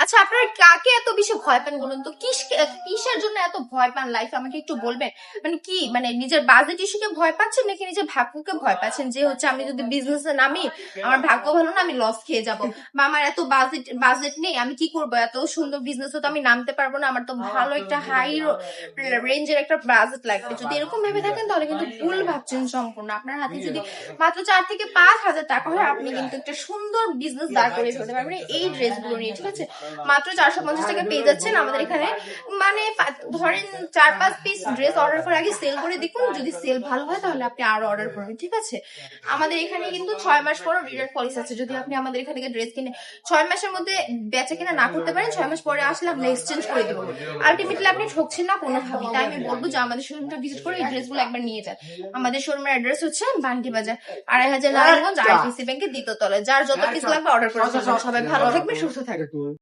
আচ্ছা, আপনারা কাকে এত বেশি ভয় পান বলুন তো? কিসের জন্য এত ভয় পান লাইফে, আমাকে একটু বলবেন? মানে কি, মানে নিজের বাজেট ইস্যুকে ভয় পাচ্ছেন নাকি নিজের ভাগ্যকে ভয় পাচ্ছেন, যে হচ্ছে আমি যদি বিজনেসে নামি, আমার ভাগ্য ভালো না, আমি লস খেয়ে যাব, বা আমার এত বাজেট নেই, আমি কি করবো, এত সুন্দর বিজনেসে তো আমি নামতে পারবো না, আমার তো ভালো একটা হাই রেঞ্জের একটা বাজেট লাগবে। যদি এরকম ভেবে থাকেন তাহলে কিন্তু ভুল ভাবছেন সম্পূর্ণ। আপনার হাতে যদি মাত্র 4 থেকে 5 হাজার টাকা হয়, আপনি কিন্তু একটা সুন্দর বিজনেস দাঁড় করে ফেলতে পারবেন এই ড্রেসগুলো নিয়ে, ঠিক আছে? মাত্র 450 টাকা পেয়ে যাচ্ছেন আমাদের এখানে। মানে ধরেন 4-5 পিস ড্রেস অর্ডার করে আগে সেল করে দেখুন, যদি সেল ভালো হয় তাহলে আপনি আরো অর্ডার করবেন, ঠিক আছে? আমাদের এখানে কিন্তু 6 মাস পরও রিটার্ন পলিসি আছে। যদি আপনি আমাদের এখান থেকে ড্রেস কিনে 6 মাসের মধ্যে বেচা কিনা না করতে পারেন, 6 মাস পরে আসলে আমরা এক্সচেঞ্জ করে দেবো। আলটিমেটলি আপনি ঠকছেন না কোনোভাবেই। তাই আমি বলবো যে আমাদের শোরুমটা ভিজিট করে এই ড্রেসগুলো একবার নিয়ে যান। আমাদের শোরুমের অ্যাড্রেস হচ্ছে বান্টি বাজার, 2500 নারায়ণগঞ্জ, আইটিসি ব্যাংকের দ্বিতীয় তলায়। যার যত পিস লাগবে অর্ডার করে ফেলবেন। সবাই ভালো থাকবে, সুস্থ থাকবে।